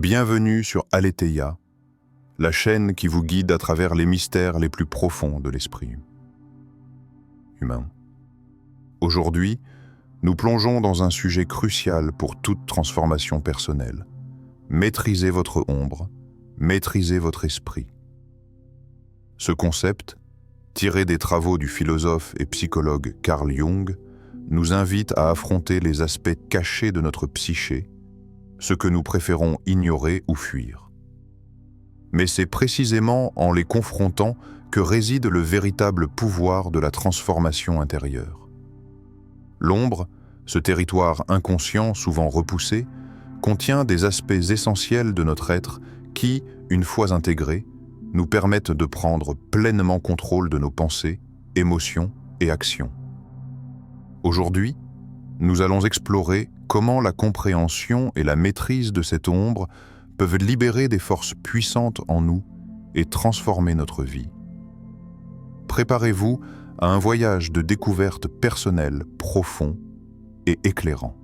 Bienvenue sur Aletheia, la chaîne qui vous guide à travers les mystères les plus profonds de l'esprit humain. Aujourd'hui, nous plongeons dans un sujet crucial pour toute transformation personnelle. Maîtrisez votre ombre, maîtrisez votre esprit. Ce concept, tiré des travaux du philosophe et psychologue Carl Jung, nous invite à affronter les aspects cachés de notre psyché, ce que nous préférons ignorer ou fuir. Mais c'est précisément en les confrontant que réside le véritable pouvoir de la transformation intérieure. L'ombre, ce territoire inconscient souvent repoussé, contient des aspects essentiels de notre être qui, une fois intégrés, nous permettent de prendre pleinement contrôle de nos pensées, émotions et actions. Aujourd'hui, nous allons explorer comment la compréhension et la maîtrise de cette ombre peuvent libérer des forces puissantes en nous et transformer notre vie. Préparez-vous à un voyage de découverte personnelle profond et éclairant.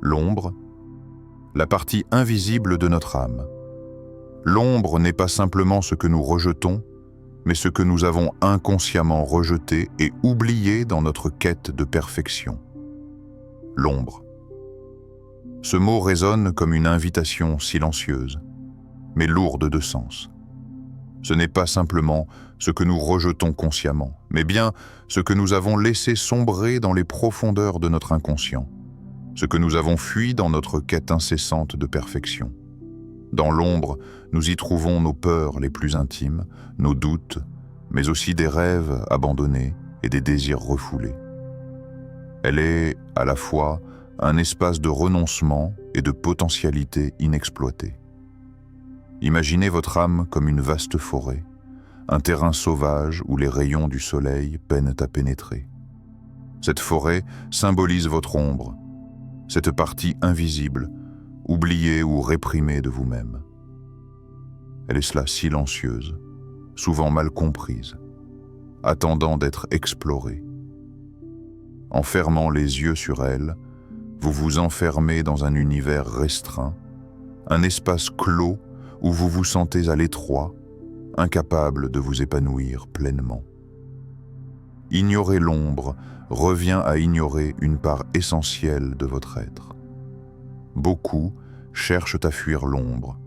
L'ombre, la partie invisible de notre âme. L'ombre n'est pas simplement ce que nous rejetons, mais ce que nous avons inconsciemment rejeté et oublié dans notre quête de perfection. L'ombre. Ce mot résonne comme une invitation silencieuse, mais lourde de sens. Ce n'est pas simplement ce que nous rejetons consciemment, mais bien ce que nous avons laissé sombrer dans les profondeurs de notre inconscient, ce que nous avons fui dans notre quête incessante de perfection. Dans l'ombre, nous y trouvons nos peurs les plus intimes, nos doutes, mais aussi des rêves abandonnés et des désirs refoulés. Elle est, à la fois, un espace de renoncement et de potentialité inexploitée. Imaginez votre âme comme une vaste forêt, un terrain sauvage où les rayons du soleil peinent à pénétrer. Cette forêt symbolise votre ombre, cette partie invisible, oubliée ou réprimée de vous-même. Elle est cela silencieuse, souvent mal comprise, attendant d'être explorée. En fermant les yeux sur elle, vous vous enfermez dans un univers restreint, un espace clos où vous vous sentez à l'étroit, incapable de vous épanouir pleinement. Ignorer l'ombre revient à ignorer une part essentielle de votre être. Beaucoup cherchent à fuir l'ombre,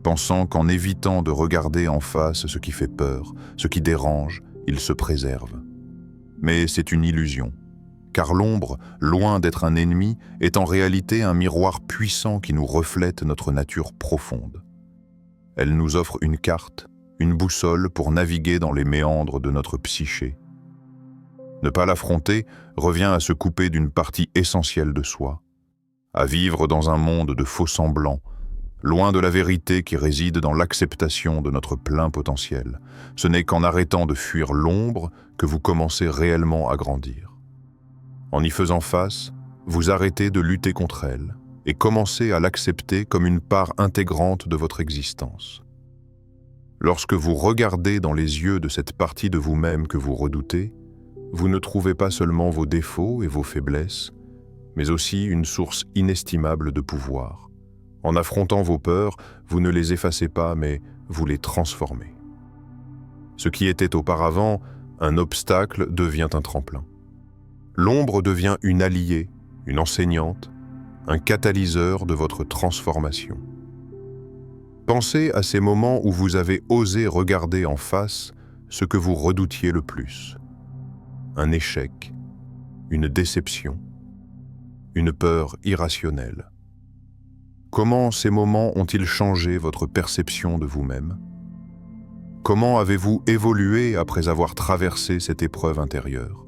pensant qu'en évitant de regarder en face ce qui fait peur, ce qui dérange, ils se préservent. Mais c'est une illusion. Car l'ombre, loin d'être un ennemi, est en réalité un miroir puissant qui nous reflète notre nature profonde. Elle nous offre une carte, une boussole pour naviguer dans les méandres de notre psyché. Ne pas l'affronter revient à se couper d'une partie essentielle de soi, à vivre dans un monde de faux semblants, loin de la vérité qui réside dans l'acceptation de notre plein potentiel. Ce n'est qu'en arrêtant de fuir l'ombre que vous commencez réellement à grandir. En y faisant face, vous arrêtez de lutter contre elle et commencez à l'accepter comme une part intégrante de votre existence. Lorsque vous regardez dans les yeux de cette partie de vous-même que vous redoutez, vous ne trouvez pas seulement vos défauts et vos faiblesses, mais aussi une source inestimable de pouvoir. En affrontant vos peurs, vous ne les effacez pas, mais vous les transformez. Ce qui était auparavant un obstacle devient un tremplin. L'ombre devient une alliée, une enseignante, un catalyseur de votre transformation. Pensez à ces moments où vous avez osé regarder en face ce que vous redoutiez le plus. Un échec, une déception, une peur irrationnelle. Comment ces moments ont-ils changé votre perception de vous-même? Comment avez-vous évolué après avoir traversé cette épreuve intérieure?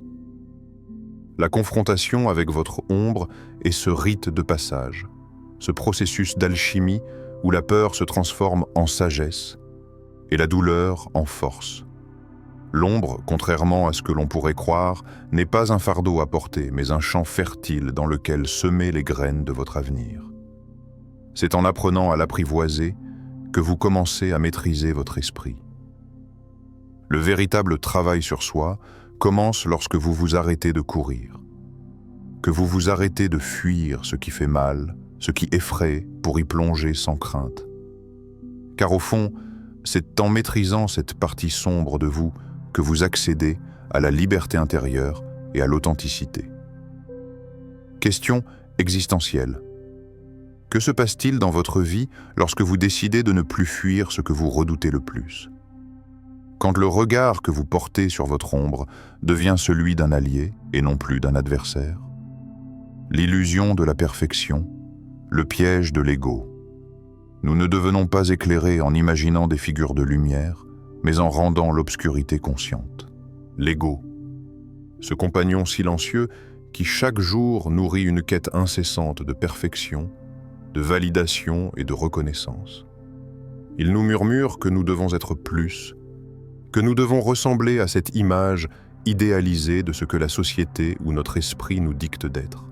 La confrontation avec votre ombre est ce rite de passage, ce processus d'alchimie où la peur se transforme en sagesse et la douleur en force. L'ombre, contrairement à ce que l'on pourrait croire, n'est pas un fardeau à porter, mais un champ fertile dans lequel semer les graines de votre avenir. C'est en apprenant à l'apprivoiser que vous commencez à maîtriser votre esprit. Le véritable travail sur soi commence lorsque vous vous arrêtez de courir, que vous vous arrêtez de fuir ce qui fait mal, ce qui effraie pour y plonger sans crainte. Car au fond, c'est en maîtrisant cette partie sombre de vous que vous accédez à la liberté intérieure et à l'authenticité. Question existentielle. Que se passe-t-il dans votre vie lorsque vous décidez de ne plus fuir ce que vous redoutez le plus? Quand le regard que vous portez sur votre ombre devient celui d'un allié et non plus d'un adversaire? L'illusion de la perfection, le piège de l'ego. Nous ne devenons pas éclairés en imaginant des figures de lumière, mais en rendant l'obscurité consciente. L'ego, ce compagnon silencieux qui chaque jour nourrit une quête incessante de perfection, de validation et de reconnaissance. Il nous murmure que nous devons être plus, que nous devons ressembler à cette image idéalisée de ce que la société ou notre esprit nous dicte d'être.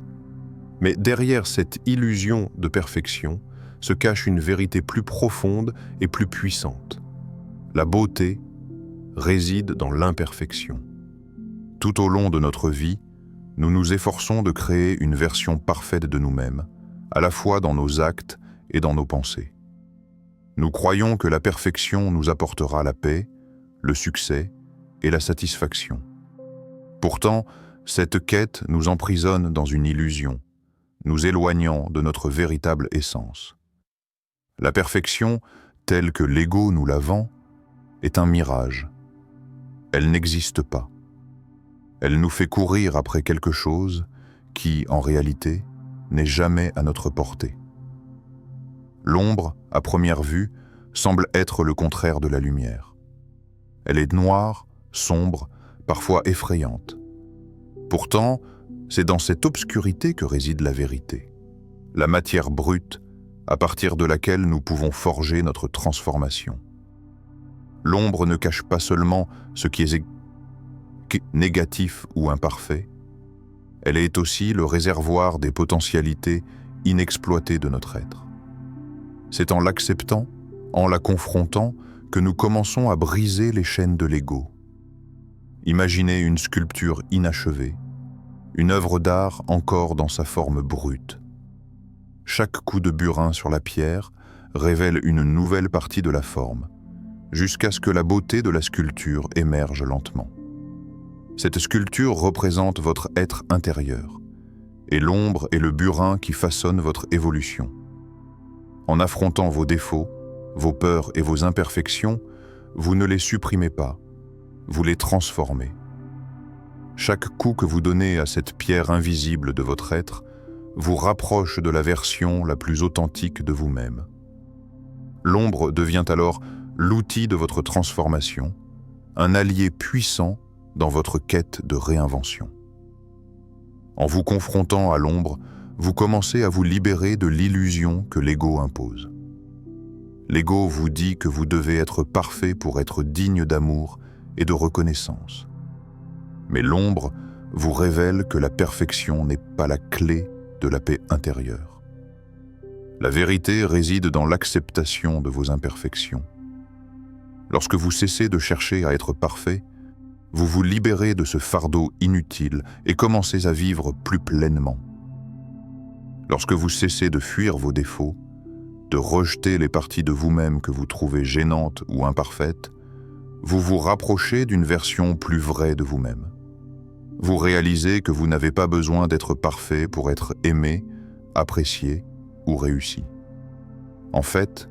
Mais derrière cette illusion de perfection se cache une vérité plus profonde et plus puissante. La beauté réside dans l'imperfection. Tout au long de notre vie, nous nous efforçons de créer une version parfaite de nous-mêmes, à la fois dans nos actes et dans nos pensées. Nous croyons que la perfection nous apportera la paix, le succès et la satisfaction. Pourtant, cette quête nous emprisonne dans une illusion, nous éloignant de notre véritable essence. La perfection, telle que l'ego nous la vend, est un mirage. Elle n'existe pas. Elle nous fait courir après quelque chose qui, en réalité, n'est jamais à notre portée. L'ombre, à première vue, semble être le contraire de la lumière. Elle est noire, sombre, parfois effrayante. Pourtant, c'est dans cette obscurité que réside la vérité, la matière brute à partir de laquelle nous pouvons forger notre transformation. L'ombre ne cache pas seulement ce qui est négatif ou imparfait, elle est aussi le réservoir des potentialités inexploitées de notre être. C'est en l'acceptant, en la confrontant, que nous commençons à briser les chaînes de l'ego. Imaginez une sculpture inachevée, une œuvre d'art encore dans sa forme brute. Chaque coup de burin sur la pierre révèle une nouvelle partie de la forme, jusqu'à ce que la beauté de la sculpture émerge lentement. Cette sculpture représente votre être intérieur, et l'ombre est le burin qui façonne votre évolution. En affrontant vos défauts, vos peurs et vos imperfections, vous ne les supprimez pas, vous les transformez. Chaque coup que vous donnez à cette pierre invisible de votre être vous rapproche de la version la plus authentique de vous-même. L'ombre devient alors l'outil de votre transformation, un allié puissant dans votre quête de réinvention. En vous confrontant à l'ombre, vous commencez à vous libérer de l'illusion que l'ego impose. L'ego vous dit que vous devez être parfait pour être digne d'amour et de reconnaissance. Mais l'ombre vous révèle que la perfection n'est pas la clé de la paix intérieure. La vérité réside dans l'acceptation de vos imperfections. Lorsque vous cessez de chercher à être parfait, vous vous libérez de ce fardeau inutile et commencez à vivre plus pleinement. Lorsque vous cessez de fuir vos défauts, de rejeter les parties de vous-même que vous trouvez gênantes ou imparfaites, vous vous rapprochez d'une version plus vraie de vous-même. Vous réalisez que vous n'avez pas besoin d'être parfait pour être aimé, apprécié ou réussi. En fait,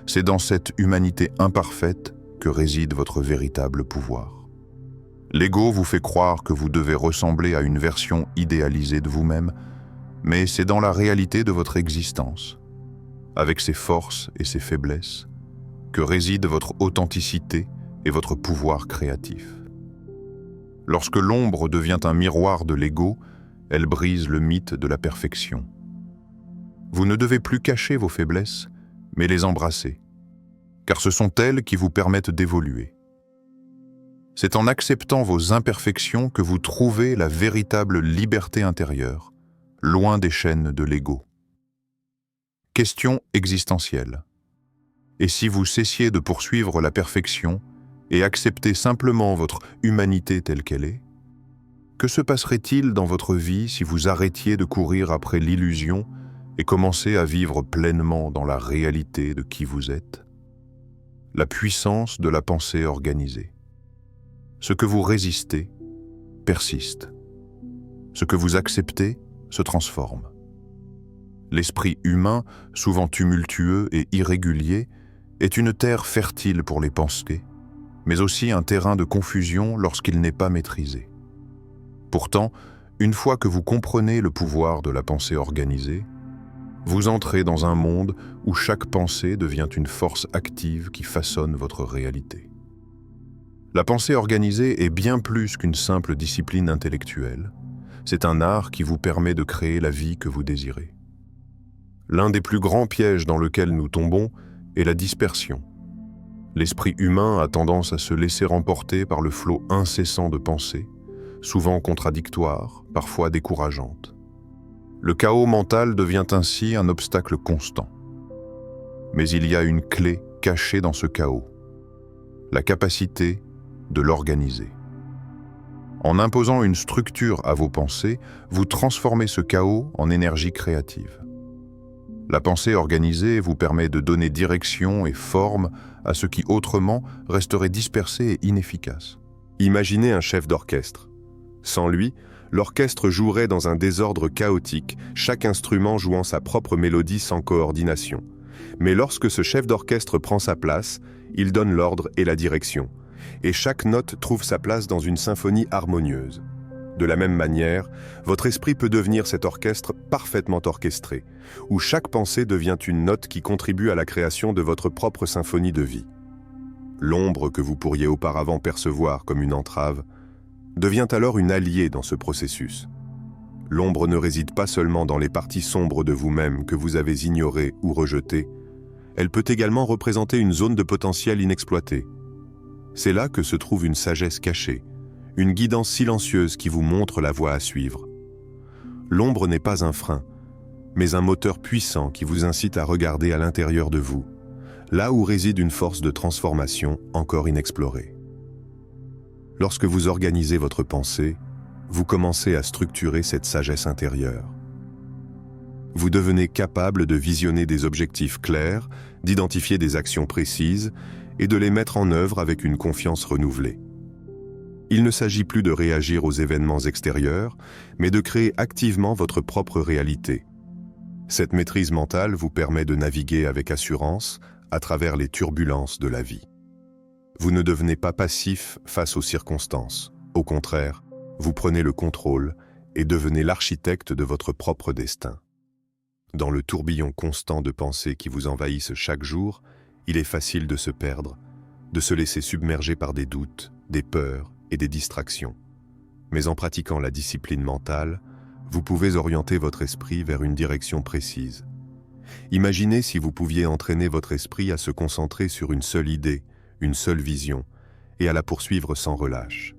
c'est dans cette humanité imparfaite que réside votre véritable pouvoir. L'ego vous fait croire que vous devez ressembler à une version idéalisée de vous-même, mais c'est dans la réalité de votre existence, avec ses forces et ses faiblesses, que réside votre authenticité et votre pouvoir créatif. Lorsque l'ombre devient un miroir de l'ego, elle brise le mythe de la perfection. Vous ne devez plus cacher vos faiblesses, mais les embrasser, car ce sont elles qui vous permettent d'évoluer. C'est en acceptant vos imperfections que vous trouvez la véritable liberté intérieure, loin des chaînes de l'ego. Question existentielle. Et si vous cessiez de poursuivre la perfection et accepter simplement votre humanité telle qu'elle est, que se passerait-il dans votre vie si vous arrêtiez de courir après l'illusion et commencez à vivre pleinement dans la réalité de qui vous êtes, la puissance de la pensée organisée. Ce que vous résistez persiste. Ce que vous acceptez se transforme. L'esprit humain, souvent tumultueux et irrégulier, est une terre fertile pour les pensées, mais aussi un terrain de confusion lorsqu'il n'est pas maîtrisé. Pourtant, une fois que vous comprenez le pouvoir de la pensée organisée, vous entrez dans un monde où chaque pensée devient une force active qui façonne votre réalité. La pensée organisée est bien plus qu'une simple discipline intellectuelle. C'est un art qui vous permet de créer la vie que vous désirez. L'un des plus grands pièges dans lequel nous tombons est la dispersion. L'esprit humain a tendance à se laisser emporter par le flot incessant de pensées, souvent contradictoires, parfois décourageantes. Le chaos mental devient ainsi un obstacle constant. Mais il y a une clé cachée dans ce chaos, la capacité de l'organiser. En imposant une structure à vos pensées, vous transformez ce chaos en énergie créative. La pensée organisée vous permet de donner direction et forme à ce qui autrement resterait dispersé et inefficace. Imaginez un chef d'orchestre. Sans lui, l'orchestre jouerait dans un désordre chaotique, chaque instrument jouant sa propre mélodie sans coordination. Mais lorsque ce chef d'orchestre prend sa place, il donne l'ordre et la direction. Et chaque note trouve sa place dans une symphonie harmonieuse. De la même manière, votre esprit peut devenir cet orchestre parfaitement orchestré, où chaque pensée devient une note qui contribue à la création de votre propre symphonie de vie. L'ombre que vous pourriez auparavant percevoir comme une entrave devient alors une alliée dans ce processus. L'ombre ne réside pas seulement dans les parties sombres de vous-même que vous avez ignorées ou rejetées, elle peut également représenter une zone de potentiel inexploité. C'est là que se trouve une sagesse cachée, une guidance silencieuse qui vous montre la voie à suivre. L'ombre n'est pas un frein, mais un moteur puissant qui vous incite à regarder à l'intérieur de vous, là où réside une force de transformation encore inexplorée. Lorsque vous organisez votre pensée, vous commencez à structurer cette sagesse intérieure. Vous devenez capable de visionner des objectifs clairs, d'identifier des actions précises et de les mettre en œuvre avec une confiance renouvelée. Il ne s'agit plus de réagir aux événements extérieurs, mais de créer activement votre propre réalité. Cette maîtrise mentale vous permet de naviguer avec assurance à travers les turbulences de la vie. Vous ne devenez pas passif face aux circonstances. Au contraire, vous prenez le contrôle et devenez l'architecte de votre propre destin. Dans le tourbillon constant de pensées qui vous envahissent chaque jour, il est facile de se perdre, de se laisser submerger par des doutes, des peurs et des distractions. Mais en pratiquant la discipline mentale, vous pouvez orienter votre esprit vers une direction précise. Imaginez si vous pouviez entraîner votre esprit à se concentrer sur une seule idée, une seule vision, et à la poursuivre sans relâche.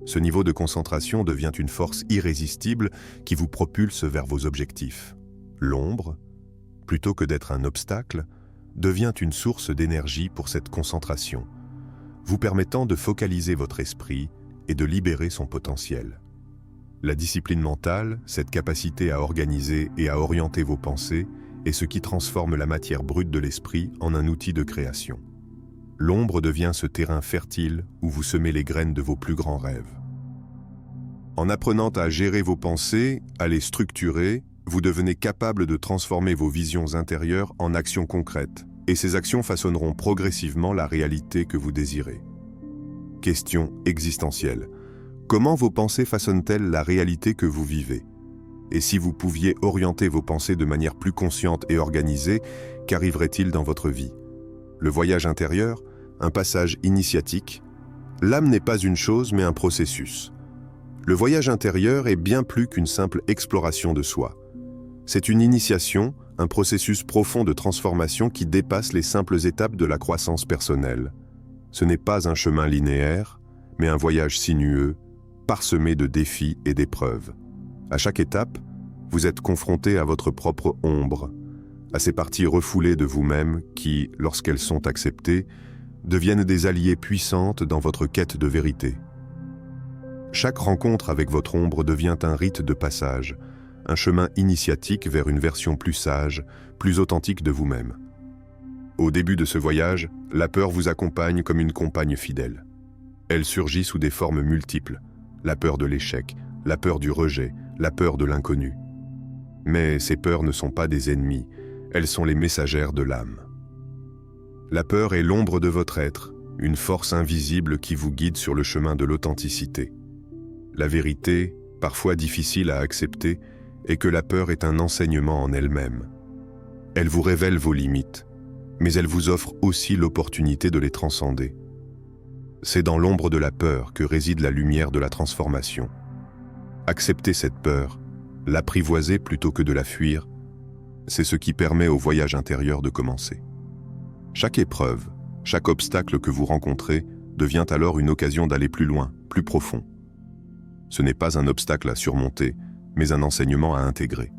Ce niveau de concentration devient une force irrésistible qui vous propulse vers vos objectifs. L'ombre, plutôt que d'être un obstacle, devient une source d'énergie pour cette concentration, vous permettant de focaliser votre esprit et de libérer son potentiel. La discipline mentale, cette capacité à organiser et à orienter vos pensées, est ce qui transforme la matière brute de l'esprit en un outil de création. L'ombre devient ce terrain fertile où vous semez les graines de vos plus grands rêves. En apprenant à gérer vos pensées, à les structurer, vous devenez capable de transformer vos visions intérieures en actions concrètes, et ces actions façonneront progressivement la réalité que vous désirez. Question existentielle. Comment vos pensées façonnent-elles la réalité que vous vivez? Et si vous pouviez orienter vos pensées de manière plus consciente et organisée, qu'arriverait-il dans votre vie? Le voyage intérieur, un passage initiatique. L'âme n'est pas une chose mais un processus. Le voyage intérieur est bien plus qu'une simple exploration de soi. C'est une initiation, un processus profond de transformation qui dépasse les simples étapes de la croissance personnelle. Ce n'est pas un chemin linéaire, mais un voyage sinueux, parsemé de défis et d'épreuves. À chaque étape, vous êtes confronté à votre propre ombre, à ces parties refoulées de vous-même qui, lorsqu'elles sont acceptées, deviennent des alliées puissantes dans votre quête de vérité. Chaque rencontre avec votre ombre devient un rite de passage, un chemin initiatique vers une version plus sage, plus authentique de vous-même. Au début de ce voyage, la peur vous accompagne comme une compagne fidèle. Elle surgit sous des formes multiples, la peur de l'échec, la peur du rejet, la peur de l'inconnu. Mais ces peurs ne sont pas des ennemis, elles sont les messagères de l'âme. La peur est l'ombre de votre être, une force invisible qui vous guide sur le chemin de l'authenticité. La vérité, parfois difficile à accepter, est que la peur est un enseignement en elle-même. Elle vous révèle vos limites, mais elle vous offre aussi l'opportunité de les transcender. C'est dans l'ombre de la peur que réside la lumière de la transformation. Accepter cette peur, l'apprivoiser plutôt que de la fuir, c'est ce qui permet au voyage intérieur de commencer. Chaque épreuve, chaque obstacle que vous rencontrez devient alors une occasion d'aller plus loin, plus profond. Ce n'est pas un obstacle à surmonter, mais un enseignement à intégrer.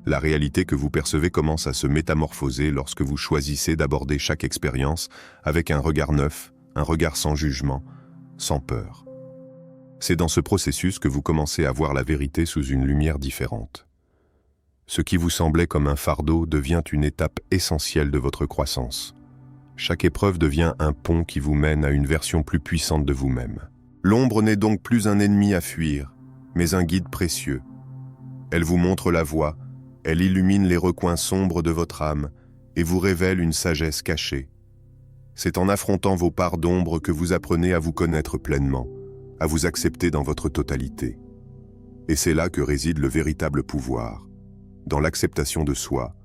La réalité que vous percevez commence à se métamorphoser lorsque vous choisissez d'aborder chaque expérience avec un regard neuf, un regard sans jugement, sans peur. C'est dans ce processus que vous commencez à voir la vérité sous une lumière différente. Ce qui vous semblait comme un fardeau devient une étape essentielle de votre croissance. Chaque épreuve devient un pont qui vous mène à une version plus puissante de vous-même. L'ombre n'est donc plus un ennemi à fuir, mais un guide précieux. Elle vous montre la voie, elle illumine les recoins sombres de votre âme et vous révèle une sagesse cachée. C'est en affrontant vos parts d'ombre que vous apprenez à vous connaître pleinement, à vous accepter dans votre totalité. Et c'est là que réside le véritable pouvoir, dans l'acceptation de soi,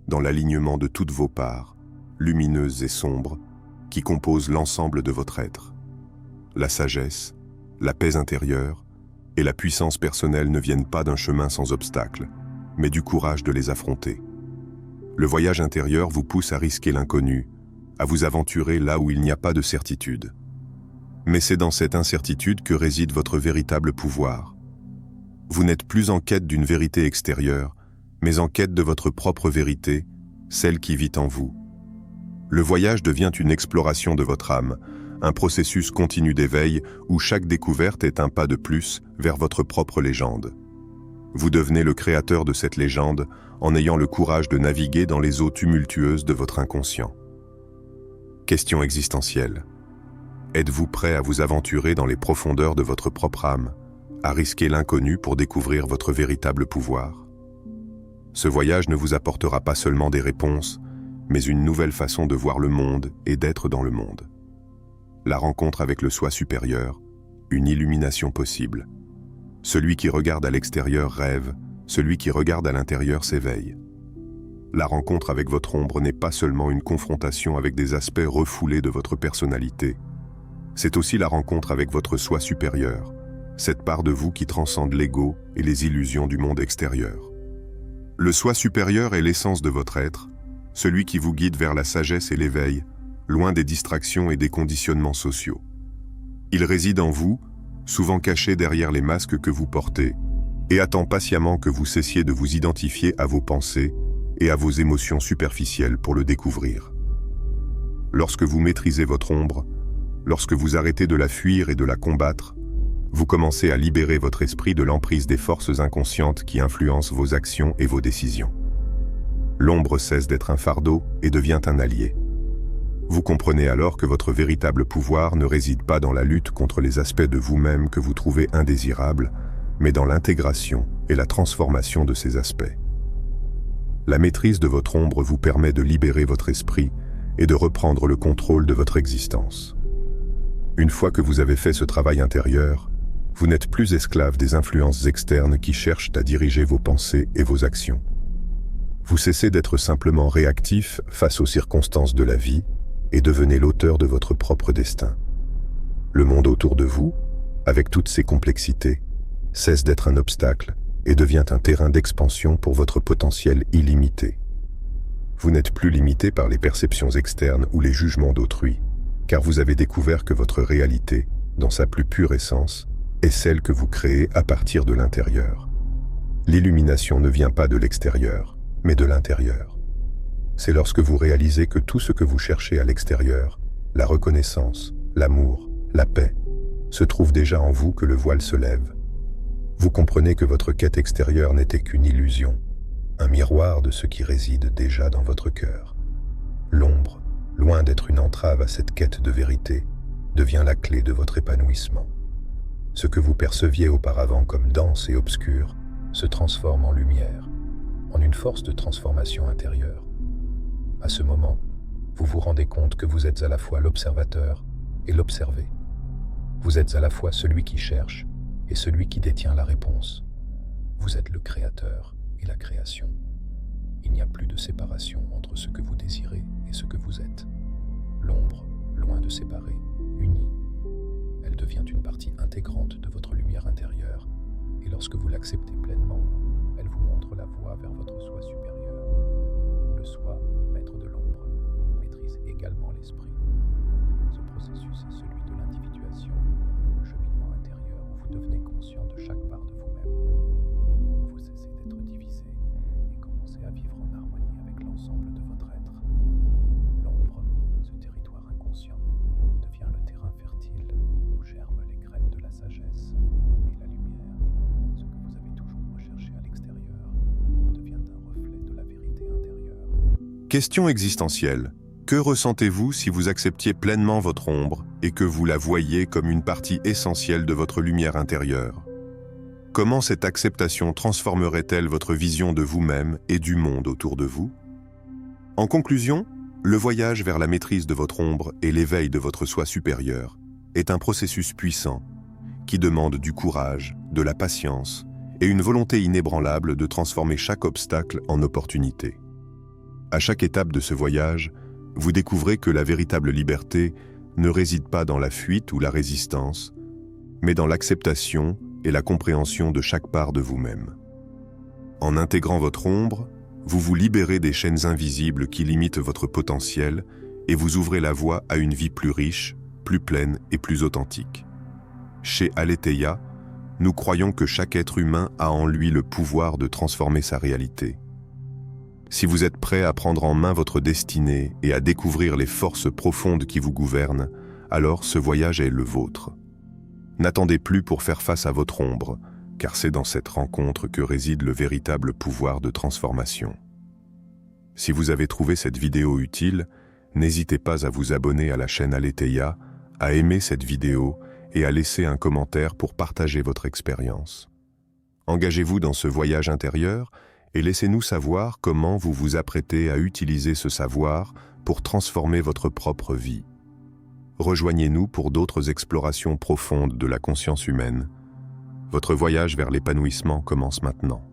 dans l'alignement de toutes vos parts, lumineuses et sombres, qui composent l'ensemble de votre être. La sagesse, la paix intérieure et la puissance personnelle ne viennent pas d'un chemin sans obstacles, mais du courage de les affronter. Le voyage intérieur vous pousse à risquer l'inconnu, à vous aventurer là où il n'y a pas de certitude. Mais c'est dans cette incertitude que réside votre véritable pouvoir. Vous n'êtes plus en quête d'une vérité extérieure, mais en quête de votre propre vérité, celle qui vit en vous. Le voyage devient une exploration de votre âme, un processus continu d'éveil où chaque découverte est un pas de plus vers votre propre légende. Vous devenez le créateur de cette légende en ayant le courage de naviguer dans les eaux tumultueuses de votre inconscient. Question existentielle. Êtes-vous prêt à vous aventurer dans les profondeurs de votre propre âme, à risquer l'inconnu pour découvrir votre véritable pouvoir? Ce voyage ne vous apportera pas seulement des réponses, mais une nouvelle façon de voir le monde et d'être dans le monde. La rencontre avec le soi supérieur, une illumination possible. Celui qui regarde à l'extérieur rêve, celui qui regarde à l'intérieur s'éveille. La rencontre avec votre ombre n'est pas seulement une confrontation avec des aspects refoulés de votre personnalité. C'est aussi la rencontre avec votre soi supérieur, cette part de vous qui transcende l'ego et les illusions du monde extérieur. Le soi supérieur est l'essence de votre être, celui qui vous guide vers la sagesse et l'éveil, loin des distractions et des conditionnements sociaux. Il réside en vous, souvent caché derrière les masques que vous portez, et attend patiemment que vous cessiez de vous identifier à vos pensées et à vos émotions superficielles pour le découvrir. Lorsque vous maîtrisez votre ombre, lorsque vous arrêtez de la fuir et de la combattre, vous commencez à libérer votre esprit de l'emprise des forces inconscientes qui influencent vos actions et vos décisions. L'ombre cesse d'être un fardeau et devient un allié. Vous comprenez alors que votre véritable pouvoir ne réside pas dans la lutte contre les aspects de vous-même que vous trouvez indésirables, mais dans l'intégration et la transformation de ces aspects. La maîtrise de votre ombre vous permet de libérer votre esprit et de reprendre le contrôle de votre existence. Une fois que vous avez fait ce travail intérieur, vous n'êtes plus esclave des influences externes qui cherchent à diriger vos pensées et vos actions. Vous cessez d'être simplement réactif face aux circonstances de la vie et devenez l'auteur de votre propre destin. Le monde autour de vous, avec toutes ses complexités, cesse d'être un obstacle et devient un terrain d'expansion pour votre potentiel illimité. Vous n'êtes plus limité par les perceptions externes ou les jugements d'autrui, car vous avez découvert que votre réalité, dans sa plus pure essence, est celle que vous créez à partir de l'intérieur. L'illumination ne vient pas de l'extérieur, mais de l'intérieur. C'est lorsque vous réalisez que tout ce que vous cherchez à l'extérieur, la reconnaissance, l'amour, la paix, se trouve déjà en vous que le voile se lève. Vous comprenez que votre quête extérieure n'était qu'une illusion, un miroir de ce qui réside déjà dans votre cœur. L'ombre, loin d'être une entrave à cette quête de vérité, devient la clé de votre épanouissement. Ce que vous perceviez auparavant comme dense et obscur se transforme en lumière, en une force de transformation intérieure. À ce moment, vous vous rendez compte que vous êtes à la fois l'observateur et l'observé. Vous êtes à la fois celui qui cherche et celui qui détient la réponse. Vous êtes le créateur et la création. Il n'y a plus de séparation entre ce que vous désirez et ce que vous êtes. L'ombre, loin de séparer, unit. Elle devient une partie intégrante de votre lumière intérieure, et lorsque vous l'acceptez pleinement, elle vous montre la voie vers votre soi supérieur. Le soi, maître de l'ombre, maîtrise également l'esprit. Ce processus est celui de l'individuation, le cheminement intérieur où vous devenez conscient de chaque part de vous-même. Vous cessez d'être divisé et commencez à vivre en harmonie avec l'ensemble de votre être. L'ombre, ce territoire inconscient, devient le terrain fertile où germent les graines de la sagesse. Et la lumière, ce que vous avez toujours recherché à l'extérieur, devient un reflet de la vérité intérieure. Question existentielle. Que ressentez-vous si vous acceptiez pleinement votre ombre et que vous la voyez comme une partie essentielle de votre lumière intérieure? Comment cette acceptation transformerait-elle votre vision de vous-même et du monde autour de vous? En conclusion, le voyage vers la maîtrise de votre ombre et l'éveil de votre soi supérieur est un processus puissant qui demande du courage, de la patience et une volonté inébranlable de transformer chaque obstacle en opportunité. À chaque étape de ce voyage, vous découvrez que la véritable liberté ne réside pas dans la fuite ou la résistance, mais dans l'acceptation et la compréhension de chaque part de vous-même. En intégrant votre ombre, vous vous libérez des chaînes invisibles qui limitent votre potentiel et vous ouvrez la voie à une vie plus riche, plus pleine et plus authentique. Chez Aletheia, nous croyons que chaque être humain a en lui le pouvoir de transformer sa réalité. Si vous êtes prêt à prendre en main votre destinée et à découvrir les forces profondes qui vous gouvernent, alors ce voyage est le vôtre. N'attendez plus pour faire face à votre ombre, car c'est dans cette rencontre que réside le véritable pouvoir de transformation. Si vous avez trouvé cette vidéo utile, n'hésitez pas à vous abonner à la chaîne Aletheia, à aimer cette vidéo et à laisser un commentaire pour partager votre expérience. Engagez-vous dans ce voyage intérieur et laissez-nous savoir comment vous vous apprêtez à utiliser ce savoir pour transformer votre propre vie. Rejoignez-nous pour d'autres explorations profondes de la conscience humaine. Votre voyage vers l'épanouissement commence maintenant.